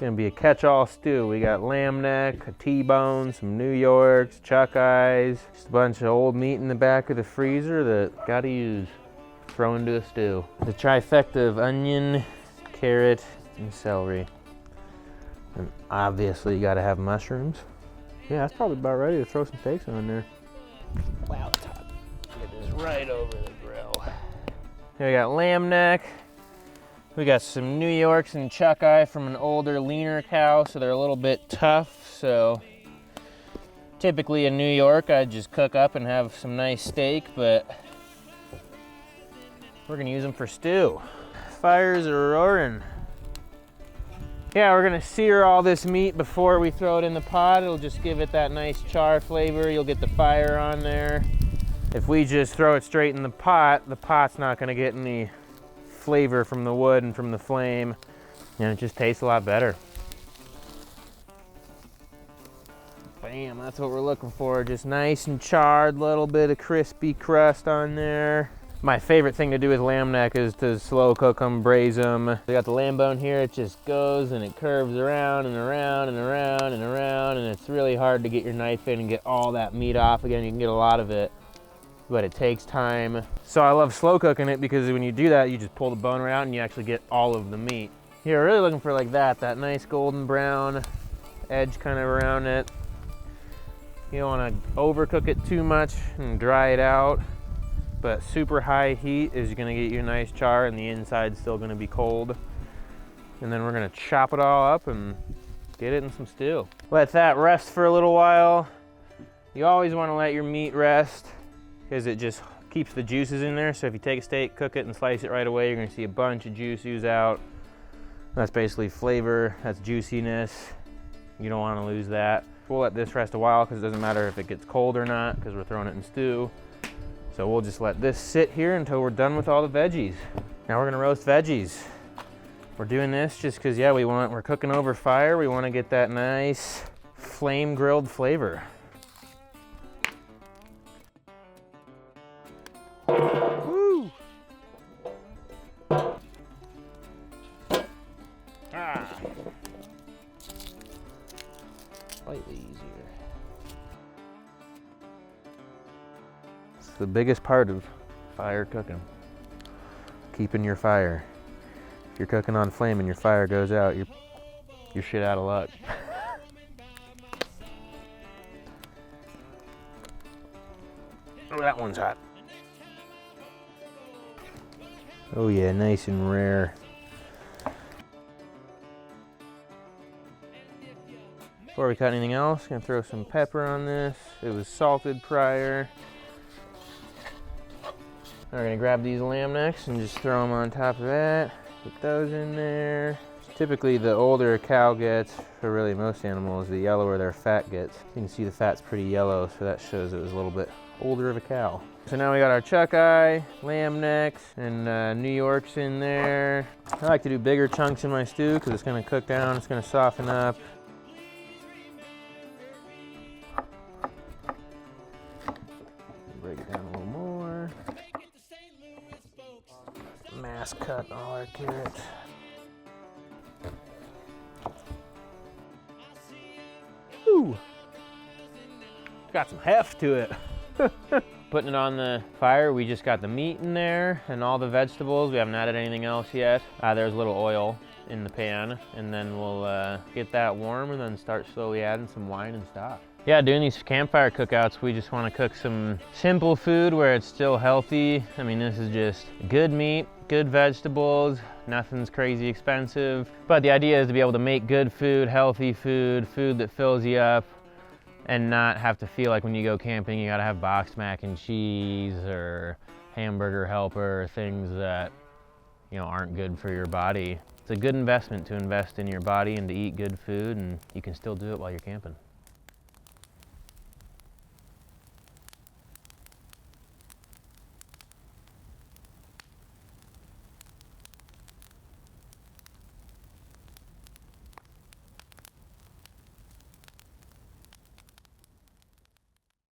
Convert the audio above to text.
gonna be a catch-all stew. We got lamb neck, a T-bone, some New Yorks, chuck eyes, just a bunch of old meat in the back of the freezer that gotta use. Throw into a stew. The trifecta of onion, carrot, and celery. And obviously you gotta have mushrooms. Yeah, that's probably about ready to throw some steaks on there. Wow, it's hot. Get this right over the grill. Here we got lamb neck. We got some New Yorks and chuck eye from an older, leaner cow, so they're a little bit tough. So typically in New York, I'd just cook up and have some nice steak, but we're gonna use them for stew. Fires are roaring. Yeah, we're gonna sear all this meat before we throw it in the pot. It'll just give it that nice char flavor. You'll get the fire on there. If we just throw it straight in the pot's not gonna get any flavor from the wood and from the flame, and it just tastes a lot better. Bam, that's what we're looking for. Just nice and charred, little bit of crispy crust on there. My favorite thing to do with lamb neck is to slow cook them, braise them. We got the lamb bone here, it just goes and it curves around and around and around and around, and it's really hard to get your knife in and get all that meat off. Again, you can get a lot of it, but it takes time. So I love slow cooking it because when you do that, you just pull the bone right out and you actually get all of the meat. You're really looking for like that nice golden brown edge kind of around it. You don't want to overcook it too much and dry it out. But super high heat is gonna get you a nice char and the inside's still gonna be cold. And then we're gonna chop it all up and get it in some stew. Let that rest for a little while. You always wanna let your meat rest because it just keeps the juices in there. So if you take a steak, cook it and slice it right away, you're gonna see a bunch of juice ooze out. That's basically flavor, that's juiciness. You don't wanna lose that. We'll let this rest a while because it doesn't matter if it gets cold or not because we're throwing it in stew. So we'll just let this sit here until we're done with all the veggies. Now we're gonna roast veggies. We're doing this just because, yeah, we're cooking over fire. We wanna get that nice flame grilled flavor. Woo! Ah. Slightly easier. The biggest part of fire cooking, keeping your fire. If you're cooking on flame and your fire goes out, you're shit out of luck. Oh, that one's hot. Oh yeah, nice and rare. Before we cut anything else, gonna throw some pepper on this. It was salted prior. We're gonna grab these lamb necks and just throw them on top of that. Put those in there. Typically the older a cow gets, for really most animals, the yellower their fat gets. You can see the fat's pretty yellow, so that shows it was a little bit older of a cow. So now we got our chuck eye, lamb necks, and New Yorks in there. I like to do bigger chunks in my stew because it's gonna cook down, it's gonna soften up. Break it down a little more. Mass cut all our carrots. Ooh, got some heft to it. Putting it on the fire, we just got the meat in there and all the vegetables. We haven't added anything else yet. There's a little oil in the pan, and then we'll get that warm and then start slowly adding some wine and stock. Yeah, doing these campfire cookouts, we just want to cook some simple food where it's still healthy. I mean, this is just good meat, good vegetables, nothing's crazy expensive. But the idea is to be able to make good food, healthy food, food that fills you up, and not have to feel like when you go camping, you gotta have boxed mac and cheese or hamburger helper, things that, you know, aren't good for your body. It's a good investment to invest in your body and to eat good food, and you can still do it while you're camping.